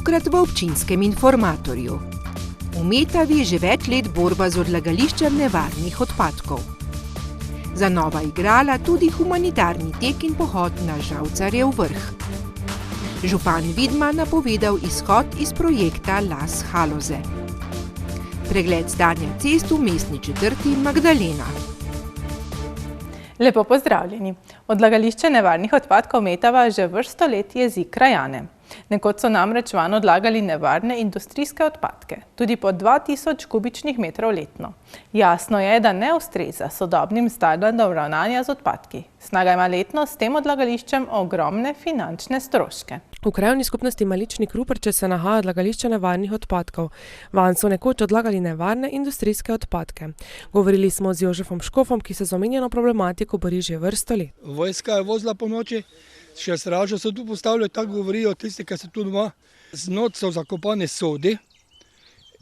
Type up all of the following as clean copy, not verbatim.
tokrat v občinskem informatorju. V Metavi že več let borba z odlagališčem nevarnih odpadkov. Znova igrala tudi humanitarni tek in pohod na Žalcarjev vrh. Župan Vidma napovedal izhod iz projekta Las Haloze. Pregled stanja cest v mestni četrti Magdalena. Lepo pozdravljeni. Odlagališče nevarnih odpadkov Metava že vrsto let jezi krajane. Nekoč so namreč vanj odlagali nevarne industrijske odpadke, tudi po 2000 kubičnih metrov letno. Jasno je, da ne ustreza sodobnim standardom ravnanja z odpadki. Snaga ima letno s tem odlagališčem ogromne finančne stroške. V krajevni skupnosti Malični Kruperče se nahaja odlagališče nevarnih odpadkov. Vanj so nekoč odlagali nevarne industrijske odpadke. Govorili smo z Jožefom Škofom, ki se z omenjeno problematiko bori že vrsto let. Vojska je vozila po noči, še stražo so tu postavili, tako govorijo tisti, ki se tu doma. Z noč so zakopane sodi.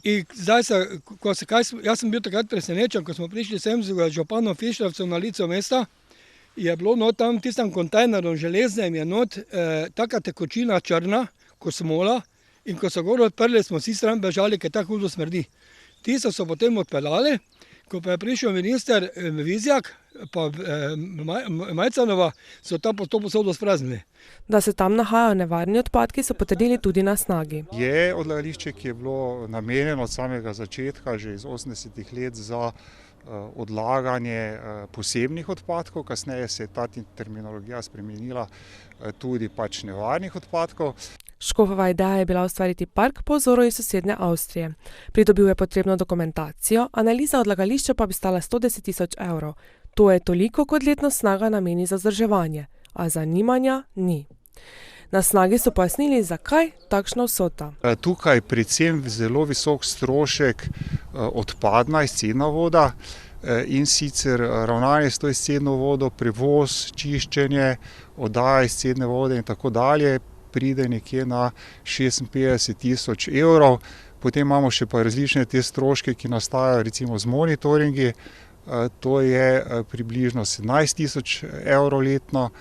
In zdaj jaz sem bil takrat presenečen, ko smo prišli sem z županom Fišerovcem na licu mesta. Je bilo tam v tistem kontejneru železnem je not taka tekočina črna, ko smola, in ko so gor odprli, smo vsi stran bežali, ker tako hudo smrdi. Ti so potem odpeljali, ko pa je prišel minister Vizjak, pa Majcanova, so tam to posodo spraznili. Da se tam nahajajo nevarni odpadki, so potrdili tudi na Snagi. Je odlagališče, ki je bilo namenjeno od samega začetka, že iz 80-ih let, za odlaganje posebnih odpadkov, kasneje se je ta terminologija spremenila tudi nevarnih odpadkov. Škofova ideja je bila ustvariti park po vzoru iz sosednje Avstrije. Pridobil je potrebno dokumentacijo, analiza odlagališča pa bi stala 110 000 evrov. To je toliko, kot letno Snaga nameni za vzdrževanje, a zanimanja ni. Na Snagi so pojasnili, zakaj takšna vsota. Tukaj predvsem zelo visok strošek odpadna izcedna voda in sicer ravnanje s to izcedno vodo, prevoz, čiščenje, oddaja izcedne vode in tako dalje pride nekje na 56 000 evrov. Potem imamo še pa različne te stroške, ki nastajajo recimo z monitoringi. To je približno 17 000 evrov letno,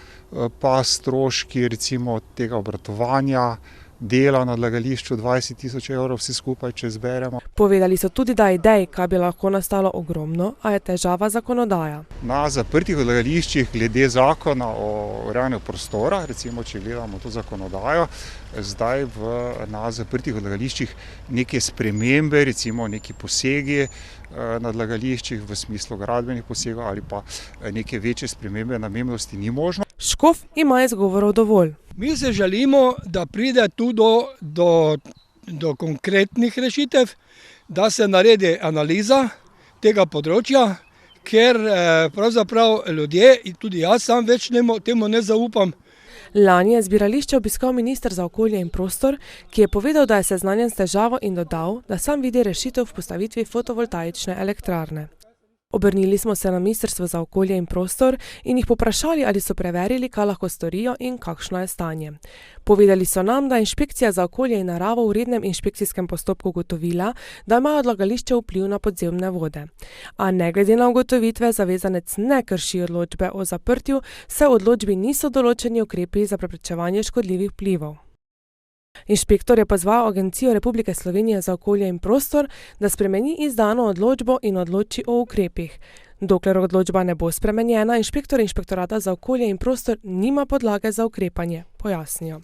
pa stroški recimo tega obratovanja, dela na odlagališču 20 000 evrov, vsi skupaj, če zberemo. Povedali so tudi, da idej, kaj bi lahko nastalo, ogromno, a je težava zakonodaja. Na zaprtih odlagališčih glede zakona o urejanju prostora, recimo če gledamo to zakonodajo, zdaj na zaprtih odlagališčih neke spremembe, recimo neki posegi na odlagališčih v smislu gradbenih posegov ali pa neke večje spremembe namembnosti ni možno. Škof ima izgovorov dovolj. Mi se želimo, da pride tu do konkretnih rešitev, da se naredi analiza tega področja, ker pravzaprav ljudje, in tudi jaz sam več temu ne zaupam. Lani je zbirališče obiskal minister za okolje in prostor, ki je povedal, da je seznanjen s težavo in dodal, da sam vidi rešitev v postavitvi fotovoltaične elektrarne. Obrnili smo se na Ministrstvo za okolje in prostor in jih poprašali, ali so preverili, kaj lahko storijo in kakšno je stanje. Povedali so nam, da Inšpekcija za okolje in naravo v rednem inšpekcijskem postopku ugotovila, da ima odlagališče vpliv na podzemne vode. A ne glede na ugotovitve, zavezanec ne krši odločbe o zaprtju, saj v odločbi niso določeni ukrepi za preprečevanje škodljivih vplivov. Inšpektor je pozval Agencijo Republike Slovenije za okolje in prostor, da spremeni izdano odločbo in odloči o ukrepih. Dokler odločba ne bo spremenjena, inšpektor Inšpektorata za okolje in prostor nima podlage za ukrepanje, pojasnijo.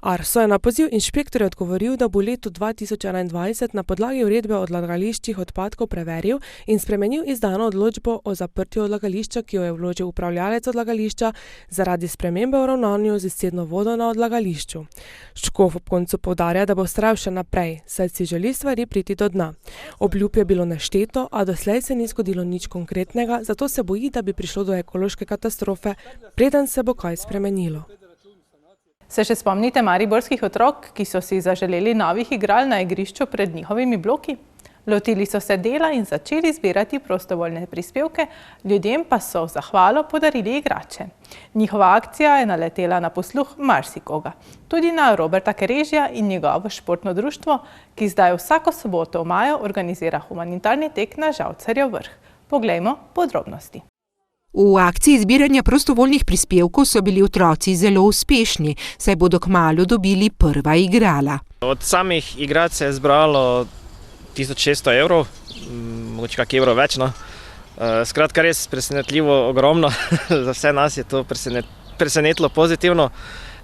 Arso je na poziv inšpektorja odgovoril, da bo v letu 2021 na podlagi uredbe o odlagališčih odpadkov preveril in spremenil izdano odločbo o zaprtju odlagališča, ki jo je vložil upravljalec odlagališča zaradi spremembe v ravnanju z izcedno vodo na odlagališču. Škof ob koncu poudarja, da bo vztrajal še naprej, saj si želi stvari priti do dna. Obljub je bilo nešteto, a doslej se ni zgodilo nič konkretnega, zato se boji, da bi prišlo do ekološke katastrofe, preden se bo kaj spremenilo. Se še spomnite mariborskih otrok, ki so si zaželeli novih igral na igrišču pred njihovimi bloki? Lotili so se dela in začeli zbirati prostovoljne prispevke, ljudem pa so v zahvalo podarili igrače. Njihova akcija je naletela na posluh marsikoga. Tudi na Roberta Kerežija in njegovo športno društvo, ki zdaj vsako soboto v maju organizira humanitarni tek na Žalcarjev vrh. Poglejmo podrobnosti. V akciji zbiranja prostovoljnih prispevkov so bili otroci zelo uspešni, saj bodo kmalu dobili prva igrala. Od samih igral se je zbralo 1600 evrov, mogoče kak evro več. Skratka, res presenetljivo ogromno, za vse nas je to presenetilo pozitivno.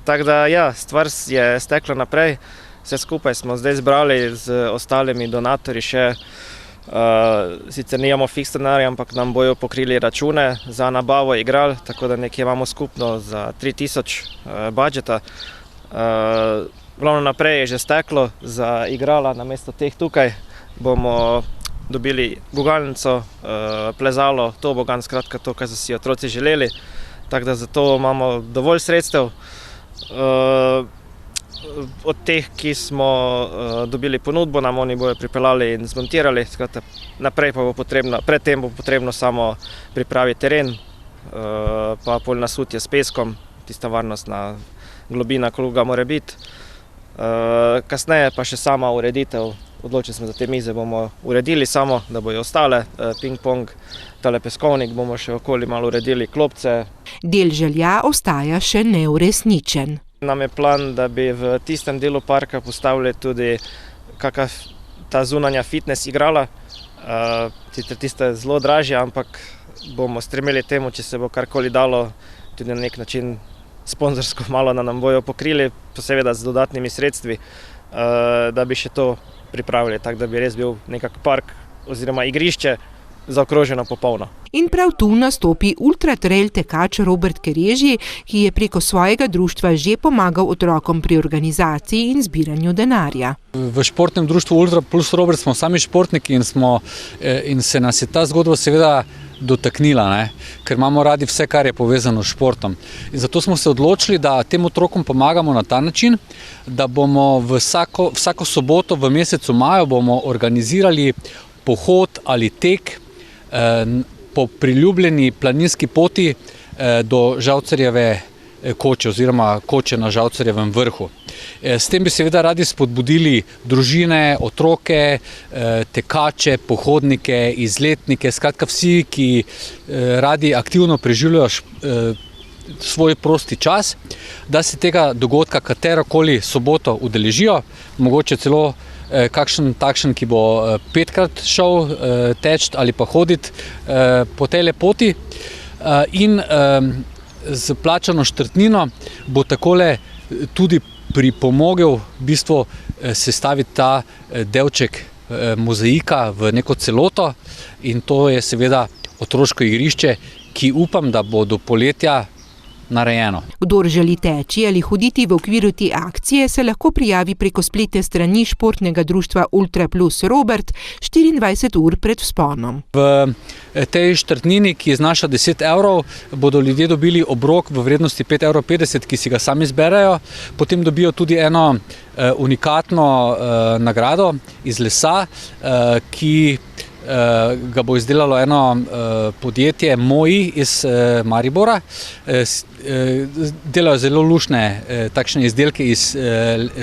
Tako da ja, stvar je stekla naprej, vse skupaj smo zdaj zbrali z ostalimi donatorji še. Sicer nijamo fiks denarja, ampak nam bojo pokrili račune za nabavo igral, tako da nekje imamo skupno za 3000 budžeta. Glavno naprej je že steklo za igrala, namesto teh tukaj bomo dobili gugalnico, plezalo, tobogan, skratka to, kar so si otroci želeli. Tako da zato imamo dovolj sredstev. Od teh, ki smo dobili ponudbo, nam oni bojo pripeljali in zmontirali. Skratka, naprej pa bo potrebno, predtem bo potrebno samo pripraviti teren, pa pol nasutje s peskom, tista varnostna globina, koliko ga mora biti. Kasneje pa še sama ureditev. Odločili smo za te mize, bomo uredili samo, da bojo ostale, ping-pong, tale peskovnik, bomo še okoli malo uredili klopce. Del želja ostaja še neuresničen. Nam je plan, da bi v tistem delu parka postavili tudi kakšna ta zunanja fitness igrala. Tiste je zelo dražje, ampak bomo stremeli temu, če se bo karkoli dalo, tudi na nek način sponzorsko malo nam bojo pokrili, seveda z dodatnimi sredstvi, da bi še to pripravili, tako da bi res bil nekak park oziroma igrišče zaokroženo popolno. In prav tu nastopi ultratrail tekač Robert Kerežji, ki je preko svojega društva že pomagal otrokom pri organizaciji in zbiranju denarja. V športnem društvu Ultra plus Robert smo sami športniki in se nas je ta zgodba seveda dotaknila, ker imamo radi vse, kar je povezano s športom. In zato smo se odločili, da tem otrokom pomagamo na ta način, da bomo vsako soboto v mesecu maju bomo organizirali pohod ali tek po priljubljeni planinski poti do Žalcarjeve koče oziroma koče na Žalcarjevem vrhu. S tem bi seveda radi spodbudili družine, otroke, tekače, pohodnike, izletnike, skratka vsi, ki radi aktivno preživljajo svoj prosti čas, da se tega dogodka katerokoli soboto udeležijo, mogoče celo kakšen takšen, ki bo 5krat šel teč ali pa hoditi po tej poti. In z plačano štartnino bo takole tudi pripomogel v bistvu sestaviti ta delček mozaika v neko celoto, in to je seveda otroško igrišče, ki upam, da bo do poletja narejeno. Kdor želi teči ali hoditi v okviru te akcije, se lahko prijavi preko spletne strani športnega društva Ultra plus Robert 24 ur pred vzponom. V tej štartnini, ki znaša 10 evrov, bodo ljudje dobili obrok v vrednosti 5,50 €, ki si ga sami zberejo. Potem dobijo tudi eno unikatno nagrado iz lesa, ki ga bo izdelalo eno podjetje Moji iz Maribora. Delajo zelo luštne takšne izdelke iz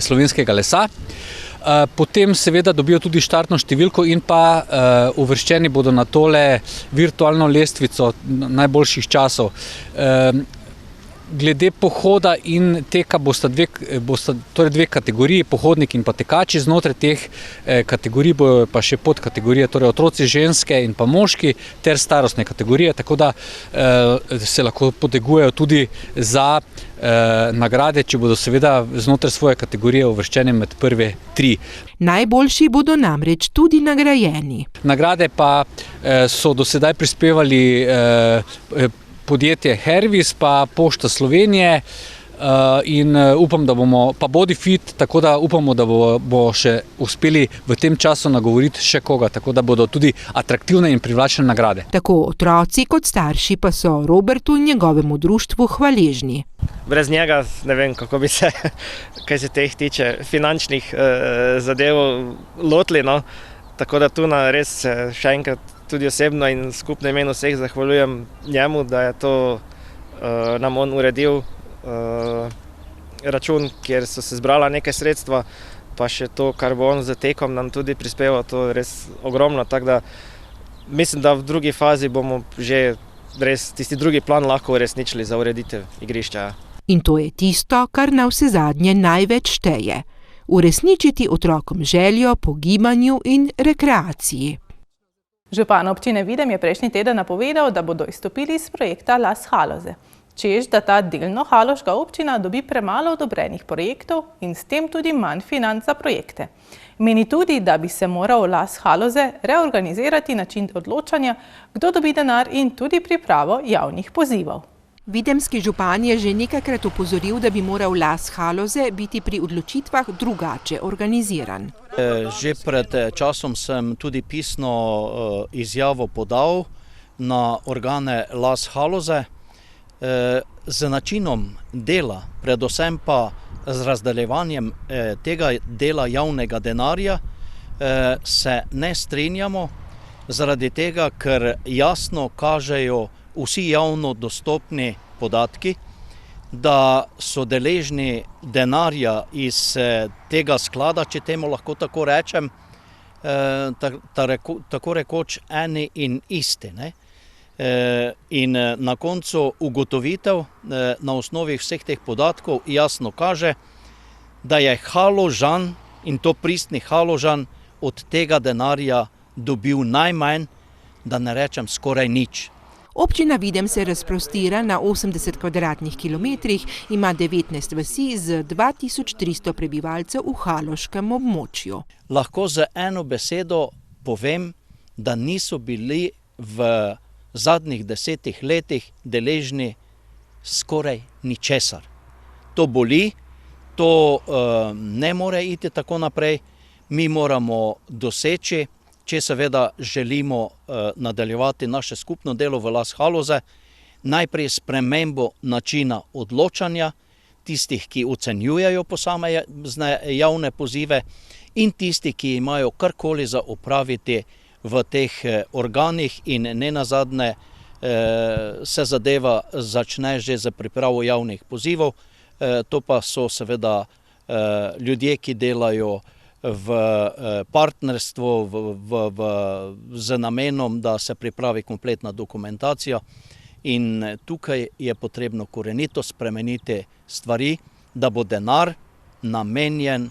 slovenskega lesa. Potem seveda dobijo tudi štartno številko in pa uvrščeni bodo na tole virtualno lestvico najboljših časov. Glede pohoda in teka bosta torej dve kategoriji, pohodnik in pa tekači. Znotraj teh kategorij bojo pa še podkategorije, torej otroci, ženske in pa moški ter starostne kategorije, tako da se lahko potegujejo tudi za nagrade, če bodo seveda znotraj svoje kategorije uvrščeni med prve 3. Najboljši bodo namreč tudi nagrajeni. Nagrade pa so do sedaj prispevali podjetje Hervis pa Pošta Slovenije in upam, da bomo, pa Bodyfit, tako da upamo, da bo še uspeli v tem času nagovoriti še koga, tako da bodo tudi atraktivne in privlačne nagrade. Tako otroci kot starši pa so Robertu in njegovemu društvu hvaležni. Brez njega ne vem, kako bi se, kaj se teh tiče, finančnih zadev lotili, no. Tako da tu res še enkrat tudi osebno in skupno imenu vseh zahvaljujem njemu, da je to nam on uredil račun, kjer so se zbrala nekaj sredstva, pa še to, kar bo on z tekom nam tudi prispeval, to je res ogromno. Tako da mislim, da v drugi fazi bomo že res tisti drugi plan lahko uresničili za ureditev igrišča. In to je tisto, kar na vsezadnje največ šteje. Uresničiti otrokom željo po gibanju in rekreaciji. Župan občine Videm je prejšnji teden napovedal, da bodo izstopili iz projekta Las Haloze. Češ, da ta delno haloška občina dobi premalo odobrenih projektov in s tem tudi manj financ za projekte. Meni tudi, da bi se moral Las Haloze reorganizirati način odločanja, kdo dobi denar in tudi pripravo javnih pozivov. Videmski župan je že nekajkrat opozoril, da bi moral Las Haloze biti pri odločitvah drugače organiziran. Že pred časom sem tudi pisno izjavo podal na organe Las Haloze. Z načinom dela, predvsem pa z razdeljevanjem tega dela javnega denarja se ne strinjamo, zaradi tega, ker jasno kažejo vsi javno dostopni podatki, da so deležni denarja iz tega sklada, če temu lahko tako rečem, tako rekoč eni in isti. In na koncu ugotovitev na osnovi vseh teh podatkov jasno kaže, da je Haložan, in to pristni Haložan, od tega denarja dobil najmanj, da ne rečem skoraj nič. Občina Videm se razprostira na 80 kvadratnih kilometrih, ima 19 vasi z 2300 prebivalcev v haloškem območju. Lahko z eno besedo povem, da niso bili v zadnjih 10 letih deležni skoraj ničesar. To boli, to ne more iti tako naprej. Mi moramo doseči, če seveda želimo nadaljevati naše skupno delo v Las Haloze, najprej spremembo načina odločanja tistih, ki ocenjujejo posamezne javne pozive in tistih, ki imajo karkoli za opraviti v teh organih in nenazadnje se zadeva začne že za pripravo javnih pozivov. To pa so seveda ljudje, ki delajo v partnerstvu z namenom, da se pripravi kompletna dokumentacija, in tukaj je potrebno korenito spremeniti stvari, da bo denar namenjen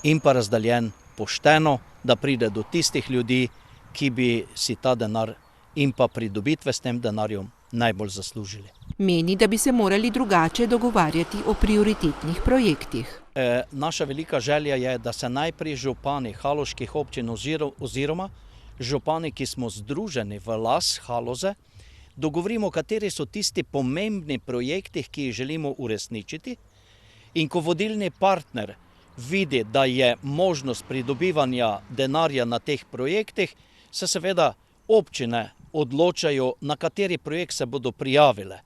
in pa razdeljen pošteno, da pride do tistih ljudi, ki bi si ta denar in pa pridobitve s tem denarjem najbolj zaslužili. Meni, da bi se morali drugače dogovarjati o prioritetnih projektih. Naša velika želja je, da se najprej župani haloških občin oziroma župani, ki smo združeni v Las Haloze, dogovorimo, kateri so tisti pomembni projekti, ki jih želimo uresničiti, in ko vodilni partner vidi, da je možnost pridobivanja denarja na teh projektih, se seveda občine odločajo, na kateri projekt se bodo prijavile.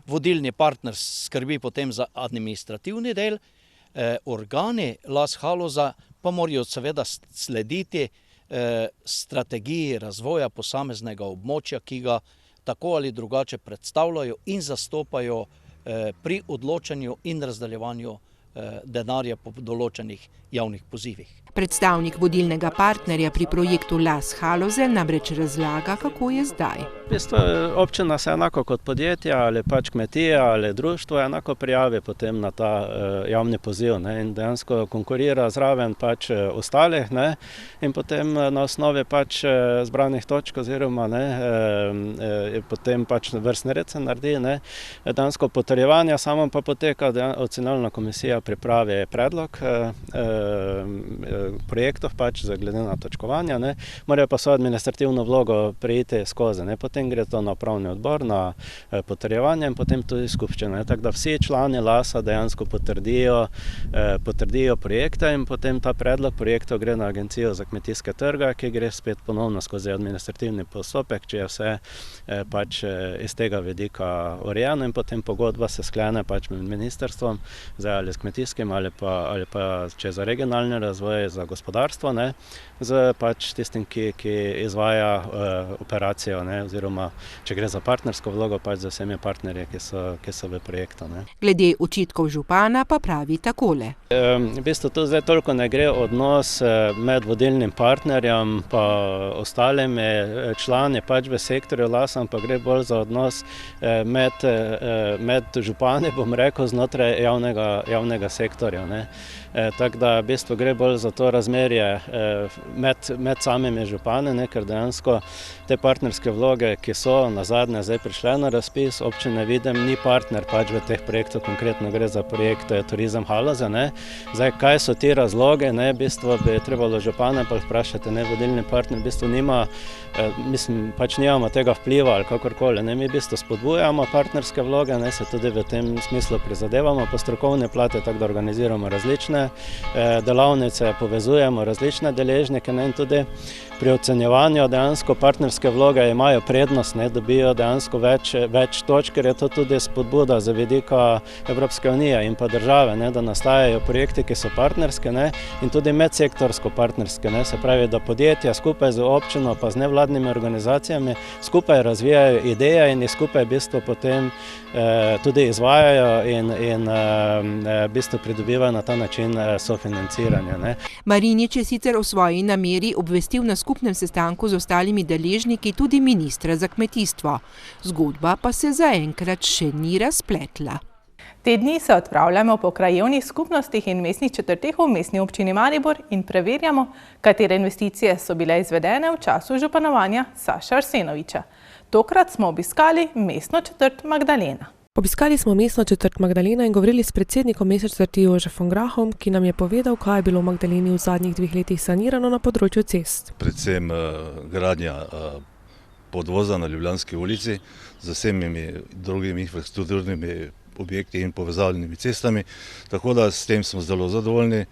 Vodilni partner skrbi potem za administrativni del, organi Las Haloza pa morajo seveda slediti strategiji razvoja posameznega območja, ki ga tako ali drugače predstavljajo in zastopajo pri odločanju in razdeljevanju denarja po določenih javnih pozivih. Predstavnik vodilnega partnerja pri projektu Las Haloze namreč razlaga, kako je zdaj. V bistvu občina se enako kot podjetje ali pač kmetija ali društvo enako prijavi potem na ta javni poziv, in dejansko konkurira zraven pač ostalih, in potem na osnovi pač zbranih točk oziroma potem pač vrstni red se naredi, dejansko potrjevanja, samo pa poteka ocenjevalna komisija pripravi predlog projektov pač glede na točkovanja, morajo pa svojo administrativno vlogo prejeti skozi, potem gre to na upravni odbor, na potrjevanje in potem tudi skupščina, tako da vsi člani Lasa dejansko potrdijo projekte in potem ta predlog projektov gre na Agencijo za kmetijske trge, ki gre spet ponovno skozi administrativni postopek, če je vse pač iz tega vidika urejeno, in potem pogodba se sklene pač med ministrstvom, zdaj ali s kmetijskim ali pa če za regionalni razvoj, za gospodarstvo, ne, z pač tistim, ki izvaja operacijo, ne, oziroma če gre za partnersko vlogo, pač z vsemi partnerji, ki so v projektu. Ne. Glede očitkov župana pa pravi takole. V bistvu tu zdaj toliko ne gre odnos med vodilnim partnerjem pa ostalimi člani pač v sektorju Lasan, pa gre bolj za odnos med župani, bom rekel, znotraj javnega sektorja. Ne. Tako da v bistvu gre bolj za to razmerje med samimi župani, ne, ker dejansko te partnerske vloge, ki so nazadnje zdaj prišle na razpis, občine Videm ni partner pač v teh projektov, konkretno gre za projekt Turizem Haloze. Ne. Zdaj, kaj so ti razloge, ne, v bistvu bi trebalo župane pa vprašati, ne, vodilni partner v bistvu nima, pač nimamo tega vpliva ali kakorkoli, ne, mi v bistvu spodbujamo partnerske vloge, ne, se tudi v tem smislu prizadevamo po strokovne plate, tako da organiziramo različne delavnice, povezujemo različne deležnike, ne, in tudi pri ocenjevanju dejansko partnerske vloge imajo prednost, ne, dobijo dejansko več točk, ker je to tudi spodbuda za vidika Evropske unije in pa države, ne, da nastajajo projekti, ki so partnerske, ne, in tudi medsektorsko partnerske, ne, se pravi, da podjetja skupaj z občino pa z nevladnimi organizacijami skupaj razvijajo ideje in jih skupaj v bistvu potem tudi izvajajo in v bistvu pridobivajo na ta način sofinanciranja. Ne. Marinič je sicer o svoji nameri obvestil na skupnem sestanku z ostalimi deležniki tudi ministra za kmetijstvo. Zgodba pa se zaenkrat še ni razpletla. Te dni se odpravljamo po krajevnih skupnostih in mestnih četrteh v mestni občini Maribor in preverjamo, katere investicije so bile izvedene v času županovanja Saša Arsenoviča. Tokrat smo obiskali mestno četrt Magdalena. Obiskali smo mestno četrt Magdalena in govorili s predsednikom mestne četrti Jožefom Grahom, ki nam je povedal, kaj je bilo v Magdaleni v zadnjih 2 letih sanirano na področju cest. Predvsem gradnja podvoza na Ljubljanski ulici z vsemi drugimi infrastrukturnimi objekti in povezavljenimi cestami, tako da s tem smo zelo zadovoljni.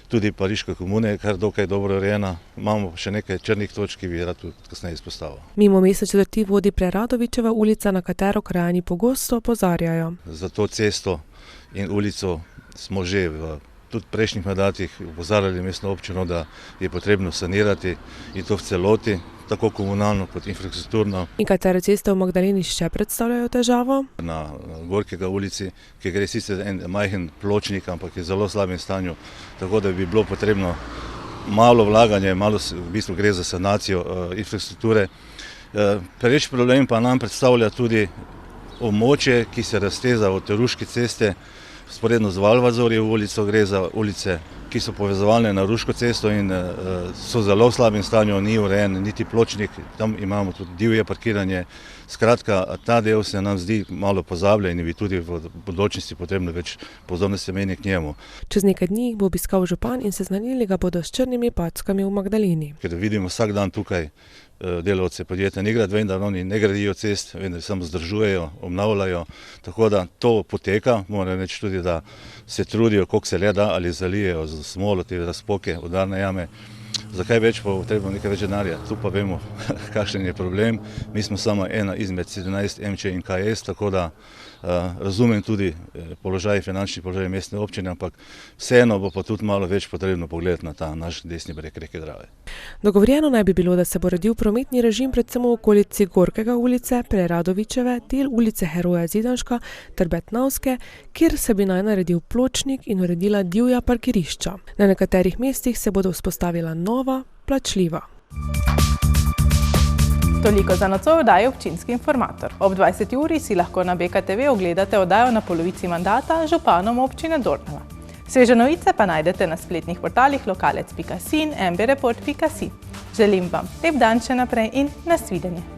Tudi Pariška komuna je kar dokaj dobro urejena. Imamo še nekaj črnih točk, ki bi rad tudi kasneje izpostavil. Mimo mestne četrti vodi Preradovičeva ulica, na katero krajani pogosto opozarjajo. Za to cesto in ulico smo že v tudi prejšnjih mandatih opozarjali mestno občino, da je potrebno sanirati in to v celoti, tako komunalno kot infrastrukturno. In katere ceste v Magdaleni še predstavljajo težavo? Na Gorkega ulici, ki gre sicer en majhen pločnik, ampak je v zelo slabem stanju, tako da bi bilo potrebno malo vlaganje, malo v bistvu gre za sanacijo infrastrukture. Pereč problem pa nam predstavlja tudi območje, ki se razteza od Ruške ceste, sporedno z Valvazorjevo ulico, gre za ulice, ki so povezovalne na Ruško cesto in so zelo v slabem stanju, ni urejen niti pločnik, tam imamo tudi divje parkiranje. Skratka, ta del se nam zdi malo pozabljen in bi tudi v bodočnosti potrebno več pozornosti nameniti k njemu. Čez nekaj dni bo obiskal župan in seznanili ga bodo s črnimi packami v Magdaleni. Ker vidimo vsak dan tukaj delavce podjetja Nigrad, vendar oni ne gradijo cest, vendar samo vzdržujejo, obnavljajo, tako da to poteka. Moram reči tudi, da se trudijo, koliko se le da, ali zalijejo z smolo te razpoke, udarne jame. Zakaj več, pa potrebno nekaj več denarja. Tu pa vemo, kakšen je problem. Mi smo samo ena izmed 17 MC in KS, tako da razumem tudi finančni položaj mestne občine, ampak vseeno bo pa tudi malo več potrebno pogledati na ta naš desni breg reke Drave. Dogovorjeno naj bi bilo, da se bo uredil prometni režim predvsem v okolici Gorkega ulice, Preradovičeve, del ulice Heroja Zidanška ter Betnavske, kjer se bi naj naredil pločnik in uredila divja parkirišča. Na nekaterih mestih se bodo vzpostavila nova, plačljiva. Toliko za nocoj oddaje Občinski informator. Ob 20. uri si lahko na BKTV ogledate oddajo Na polovici mandata z županom občine Dornava. Sveže novice pa najdete na spletnih portalih lokalec.si in mbReport.si. Želim vam lep dan še naprej in nasvidenje.